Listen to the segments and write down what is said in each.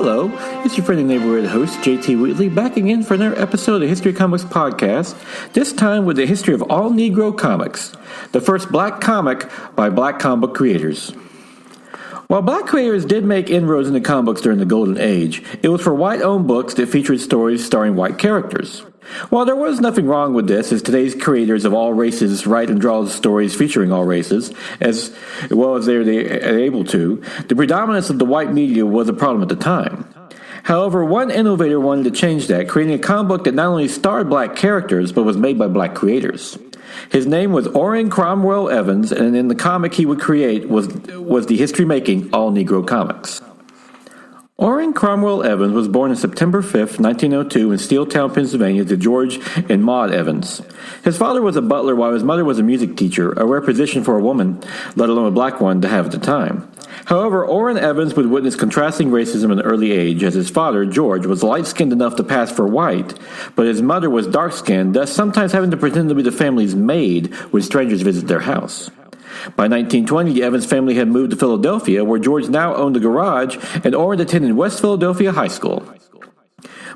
Hello, it's your friendly neighborhood host, JT Wheatley, back again for another episode of the History of Comics podcast, this time with the history of all-Negro comics, the first black comic by black comic book creators. While black creators did make inroads into comic books during the Golden Age, it was for white-owned books that featured stories starring white characters. While there was nothing wrong with this, as today's creators of all races write and draw stories featuring all races, as well as they're able to, the predominance of the white media was a problem at the time. However, one innovator wanted to change that, creating a comic book that not only starred black characters, but was made by black creators. His name was Orrin Cromwell Evans, and in the comic he would create was the history-making all-Negro comics. Orrin Cromwell Evans was born on September 5, 1902 in Steeltown, Pennsylvania to George and Maud Evans. His father was a butler while his mother was a music teacher, a rare position for a woman, let alone a black one, to have at the time. However, Orrin Evans would witness contrasting racism at an early age, as his father, George, was light-skinned enough to pass for white, but his mother was dark-skinned, thus sometimes having to pretend to be the family's maid when strangers visit their house. By 1920, the Evans family had moved to Philadelphia, where George now owned a garage, and Orrin attended West Philadelphia High School.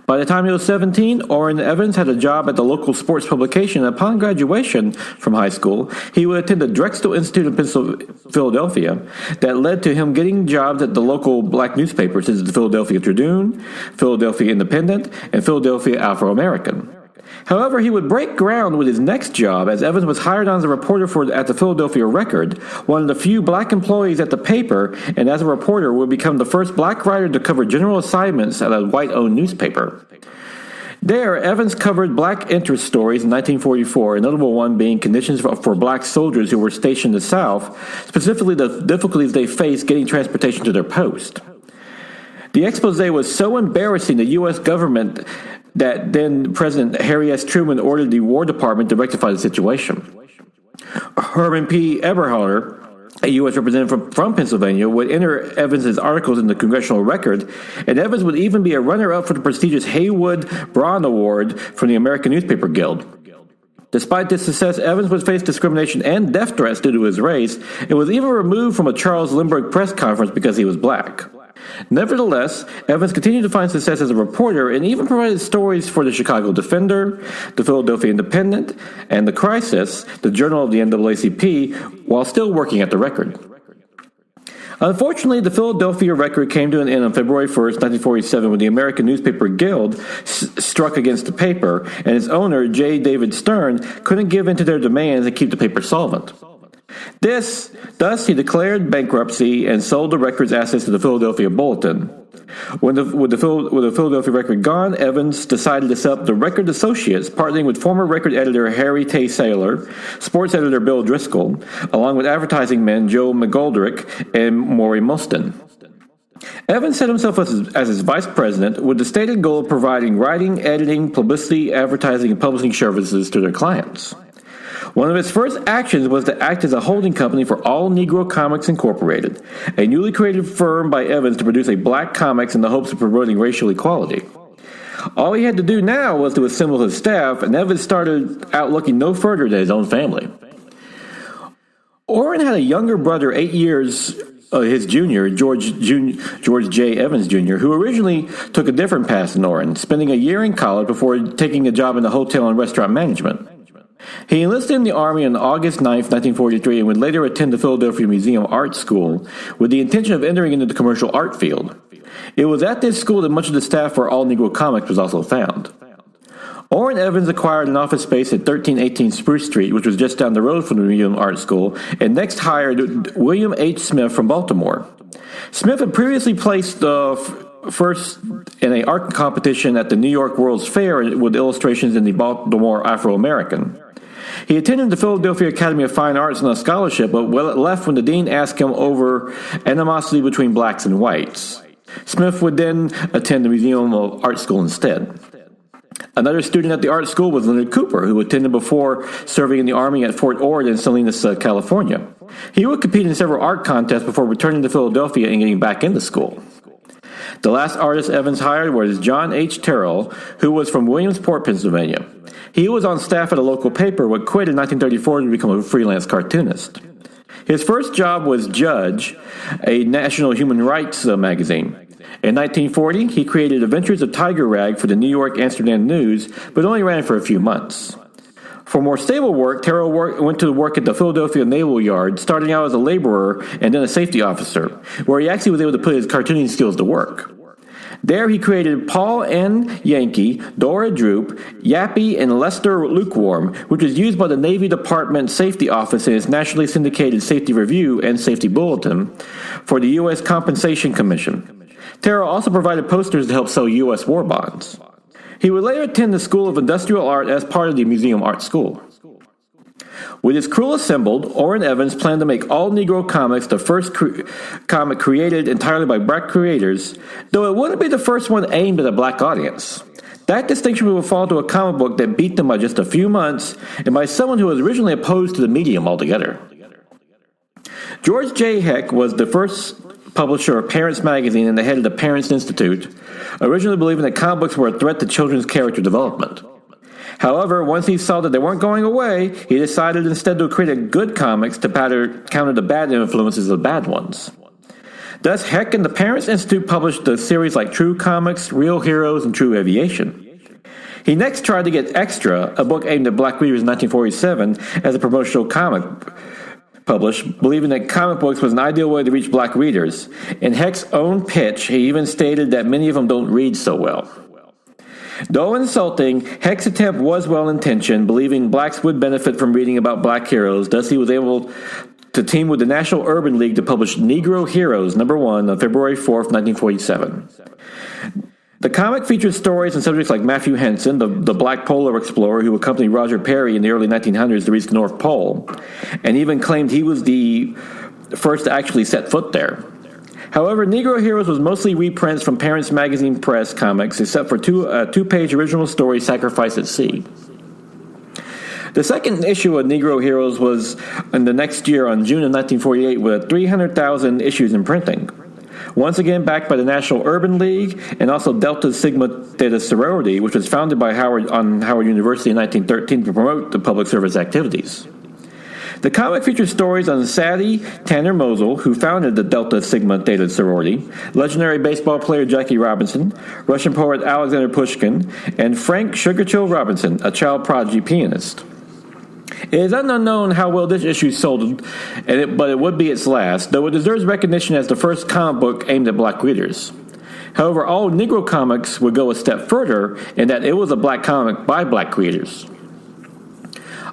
By the time he was 17, Orrin Evans had a job at the local sports publication, and upon graduation from high school, he would attend the Drexel Institute in Philadelphia that led to him getting jobs at the local black newspapers, such as the Philadelphia Tribune, Philadelphia Independent, and Philadelphia Afro-American. However, he would break ground with his next job, as Evans was hired on as a reporter at the Philadelphia Record, one of the few black employees at the paper, and as a reporter would become the first black writer to cover general assignments at a white-owned newspaper. There, Evans covered black interest stories in 1944, a notable one being conditions for black soldiers who were stationed in the South, specifically the difficulties they faced getting transportation to their post. The expose was so embarrassing the U.S. government that then President Harry S. Truman ordered the War Department to rectify the situation. Herman P. Eberhardt, a U.S. representative from Pennsylvania, would enter Evans' articles in the Congressional Record, and Evans would even be a runner-up for the prestigious Haywood Braun Award from the American Newspaper Guild. Despite this success, Evans would face discrimination and death threats due to his race, and was even removed from a Charles Lindbergh press conference because he was black. Nevertheless, Evans continued to find success as a reporter and even provided stories for the Chicago Defender, the Philadelphia Independent, and The Crisis, the journal of the NAACP, while still working at the Record. Unfortunately, the Philadelphia Record came to an end on February 1, 1947, when the American Newspaper Guild struck against the paper, and its owner, J. David Stern, couldn't give in to their demands and keep the paper solvent. Thus, he declared bankruptcy and sold the Record's assets to the Philadelphia Bulletin. With the Philadelphia Record gone, Evans decided to set up the Record Associates, partnering with former Record editor Harry Tay Saylor, sports editor Bill Driscoll, along with advertising men Joe McGoldrick and Maury Mustin. Evans set himself as his vice president with the stated goal of providing writing, editing, publicity, advertising, and publishing services to their clients. One of his first actions was to act as a holding company for All Negro Comics Incorporated, a newly created firm by Evans to produce a black comics in the hopes of promoting racial equality. All he had to do now was to assemble his staff, and Evans started out looking no further than his own family. Orrin had a younger brother, 8 years his junior, George J. Evans Jr., who originally took a different path than Orrin, spending a year in college before taking a job in the hotel and restaurant management. He enlisted in the Army on August 9, 1943, and would later attend the Philadelphia Museum Art School with the intention of entering into the commercial art field. It was at this school that much of the staff for All Negro Comics was also found. Orrin Evans acquired an office space at 1318 Spruce Street, which was just down the road from the Museum Art School, and next hired William H. Smith from Baltimore. Smith had previously placed first in an art competition at the New York World's Fair with illustrations in the Baltimore Afro-American. He attended the Philadelphia Academy of Fine Arts on a scholarship, but left when the dean asked him over animosity between blacks and whites. Smith would then attend the Museum of Art School instead. Another student at the art school was Leonard Cooper, who attended before serving in the Army at Fort Ord in Salinas, California. He would compete in several art contests before returning to Philadelphia and getting back into school. The last artist Evans hired was John H. Terrell, who was from Williamsport, Pennsylvania. He was on staff at a local paper, but quit in 1934 to become a freelance cartoonist. His first job was Judge, a national human rights magazine. In 1940, he created Adventures of Tiger Rag for the New York Amsterdam News, but only ran for a few months. For more stable work, Terrell went to work at the Philadelphia Naval Yard, starting out as a laborer and then a safety officer, where he actually was able to put his cartooning skills to work. There he created Paul N. Yankee, Dora Droop, Yappy, and Lester Lukewarm, which was used by the Navy Department Safety Office in its nationally syndicated Safety Review and Safety Bulletin for the U.S. Compensation Commission. Terrell also provided posters to help sell U.S. war bonds. He would later attend the School of Industrial Art as part of the Museum Art School. With his crew assembled, Orrin Evans planned to make all Negro comics the first comic created entirely by black creators, though it wouldn't be the first one aimed at a black audience. That distinction would fall to a comic book that beat them by just a few months and by someone who was originally opposed to the medium altogether. George J. Heck was the first publisher of Parents Magazine and the head of the Parents Institute, originally believing that comic books were a threat to children's character development. However, once he saw that they weren't going away, he decided instead to create good comics to counter the bad influences of the bad ones. Thus, Heck and the Parents Institute published the series like True Comics, Real Heroes, and True Aviation. He next tried to get Extra, a book aimed at black readers in 1947, as a promotional comic published, believing that comic books was an ideal way to reach black readers. In Heck's own pitch, he even stated that many of them don't read so well. Though insulting, Heck's attempt was well-intentioned, believing blacks would benefit from reading about black heroes. Thus, he was able to team with the National Urban League to publish Negro Heroes #1 on February 4th, 1947. The comic featured stories and subjects like Matthew Henson, the black polar explorer who accompanied Roger Perry in the early 1900s to reach the North Pole, and even claimed he was the first to actually set foot there. However, Negro Heroes was mostly reprints from Parents Magazine Press comics, except for two-page original story, Sacrifice at Sea. The second issue of Negro Heroes was in the next year, on June of 1948, with 300,000 issues in printing. Once again backed by the National Urban League and also Delta Sigma Theta Sorority, which was founded by Howard University in 1913 to promote the public service activities. The comic features stories on Sadie Tanner Mosel, who founded the Delta Sigma Theta sorority, legendary baseball player Jackie Robinson, Russian poet Alexander Pushkin, and Frank Sugarchill Robinson, a child prodigy pianist. It is unknown how well this issue sold, but it would be its last, though it deserves recognition as the first comic book aimed at black readers. However, all Negro comics would go a step further in that it was a black comic by black creators.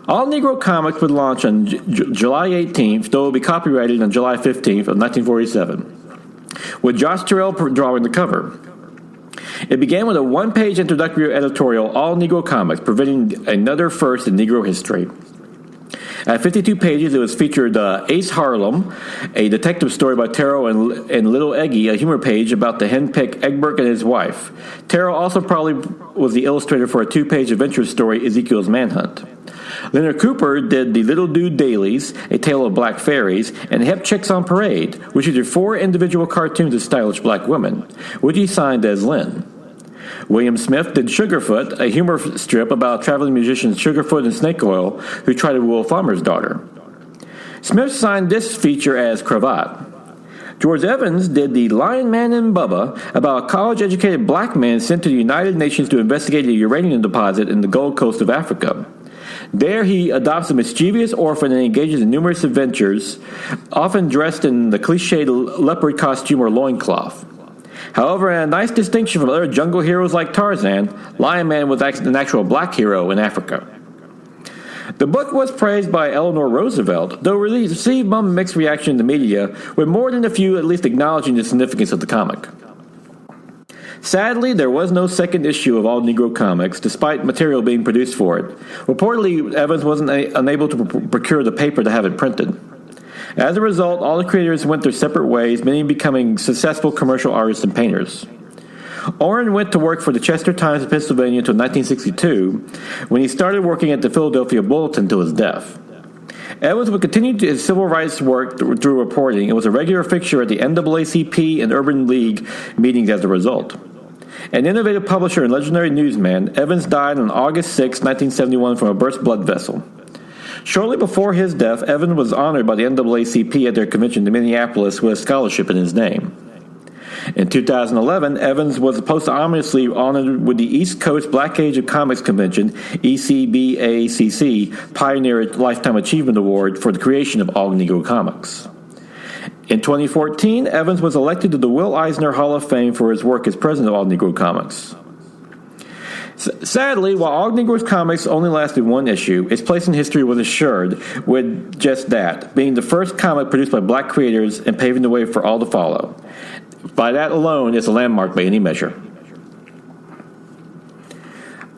All Negro Comics would launch on July 18th, though it would be copyrighted on July 15th of 1947, with Josh Terrell drawing the cover. It began with a one-page introductory editorial, All Negro Comics, presenting another first in Negro history. At 52 pages, it was featured Ace Harlem, a detective story by Terrell and Little Eggy, a humor page about the henpecked Egbert and his wife. Terrell also probably was the illustrator for a two-page adventure story, Ezekiel's Manhunt. Leonard Cooper did the Little Dude Dailies, A Tale of Black Fairies, and Hep Chicks on Parade, which featured 4 individual cartoons of stylish black women, which he signed as Lynn. William Smith did Sugarfoot, a humor strip about traveling musicians Sugarfoot and Snake Oil, who tried to rule a farmer's daughter. Smith signed this feature as Cravat. George Evans did the Lion Man and Bubba, about a college-educated black man sent to the United Nations to investigate a uranium deposit in the Gold Coast of Africa. There he adopts a mischievous orphan and engages in numerous adventures, often dressed in the cliched leopard costume or loincloth. However, a nice distinction from other jungle heroes like Tarzan, Lion Man was an actual black hero in Africa. The book was praised by Eleanor Roosevelt, though received mixed reaction in the media, with more than a few at least acknowledging the significance of the comic. Sadly, there was no second issue of All Negro Comics, despite material being produced for it. Reportedly, Evans wasn't unable to procure the paper to have it printed. As a result, all the creators went their separate ways, many becoming successful commercial artists and painters. Orrin went to work for the Chester Times of Pennsylvania until 1962, when he started working at the Philadelphia Bulletin until his death. Evans would continue his civil rights work through reporting and was a regular fixture at the NAACP and Urban League meetings as a result. An innovative publisher and legendary newsman, Evans died on August 6, 1971 from a burst blood vessel. Shortly before his death, Evans was honored by the NAACP at their convention in Minneapolis with a scholarship in his name. In 2011, Evans was posthumously honored with the East Coast Black Age of Comics Convention, ECBACC, Pioneer Lifetime Achievement Award for the creation of All-Negro Comics. In 2014, Evans was elected to the Will Eisner Hall of Fame for his work as president of All-Negro Comics. Sadly, while All-Negro Comics only lasted one issue, its place in history was assured with just that, being the first comic produced by black creators and paving the way for all to follow. By that alone, it's a landmark by any measure.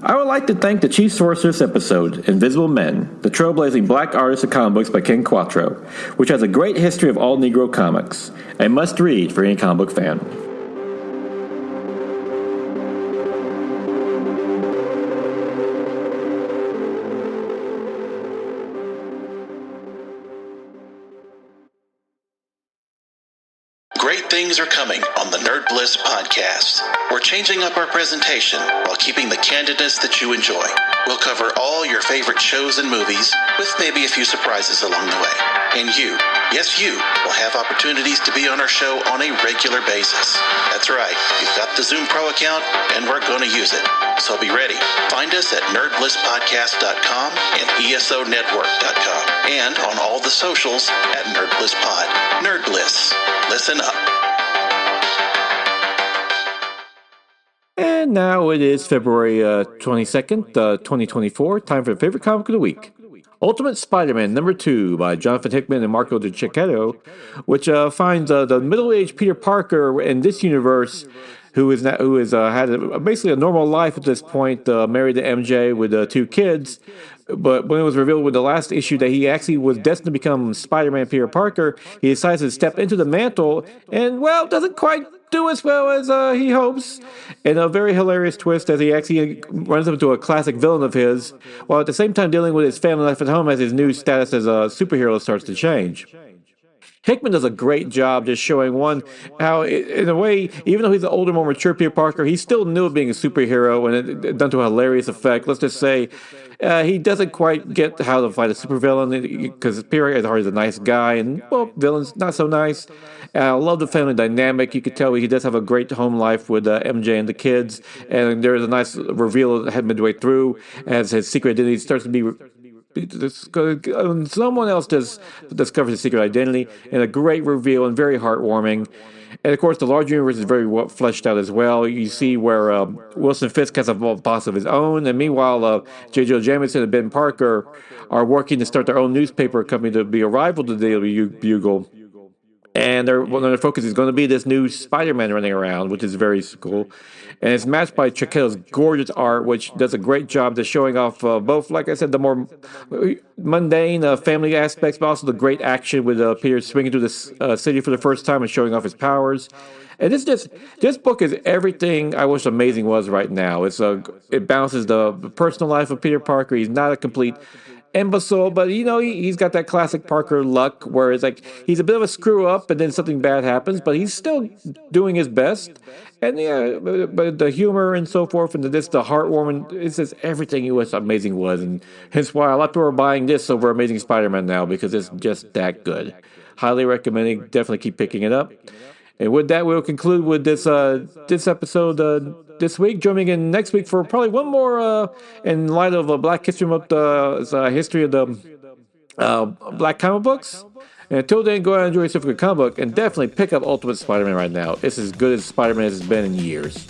I would like to thank the chief source of this episode, Invisible Men, the trailblazing black artist of comic books by Ken Quattro, which has a great history of all-Negro comics, a must-read for any comic book fan. Great things are coming on the Nerd Bliss podcast. We're changing up our presentation while keeping the candidness that you enjoy. We'll cover all your favorite shows and movies, with maybe a few surprises along the way. And you, yes you, will have opportunities to be on our show on a regular basis. That's right, you've got the Zoom Pro account, and we're going to use it. So be ready. Find us at nerdblisspodcast.com and esonetwork.com, and on all the socials at NerdBlissPod. Nerd Bliss. Listen up. And now it is February 22nd, 2024. Time for the favorite comic of the week. Ultimate Spider-Man #2 by Jonathan Hickman and Marco Di Cecchetto, which finds the middle-aged Peter Parker in this universe who had basically a normal life at this point, married to MJ with 2 kids. But when it was revealed with the last issue that he actually was destined to become Spider-Man Peter Parker, he decides to step into the mantle and, well, doesn't quite do as well as he hopes. And a very hilarious twist as he actually runs up to a classic villain of his, while at the same time dealing with his family life at home as his new status as a superhero starts to change. Hickman does a great job just showing how, in a way, even though he's an older, more mature Peter Parker, he's still new at being a superhero, and it done to a hilarious effect. Let's just say he doesn't quite get how to fight a supervillain, because Peter is always a nice guy, and, well, villain's not so nice. I love the family dynamic. You could tell he does have a great home life with MJ and the kids, and there's a nice reveal midway through as his secret identity starts to be someone else discovers his secret identity, and a great reveal and very heartwarming. And of course, the larger universe is very well fleshed out as well. You see where Wilson Fisk has a boss of his own, and meanwhile, J. Jonah Jameson and Ben Parker are working to start their own newspaper company to be a rival to the Daily Bugle. And their focus is going to be this new Spider-Man running around, which is very cool. And it's matched by Cecchetto's gorgeous art, which does a great job to showing off both, like I said, the more mundane family aspects, but also the great action with Peter swinging through the city for the first time and showing off his powers. And this book is everything I wish Amazing was right now. It balances the personal life of Peter Parker. He's not a complete imbecile, but he's got that classic Parker luck where it's like he's a bit of a screw up and then something bad happens, but he's still doing his best. And but the humor and so forth, and the heartwarming, it's just everything he was Amazing was, and hence why a lot of people are buying this over Amazing Spider-Man now, because it's just that good. Highly recommending. Definitely keep picking it up. And with that, we'll conclude with this episode this week. Join me again next week for probably one more in light of Black History Month, history of the Black comic books. And until then, go out and enjoy yourself a good comic book, and definitely pick up Ultimate Spider-Man right now. It's as good as Spider-Man has been in years.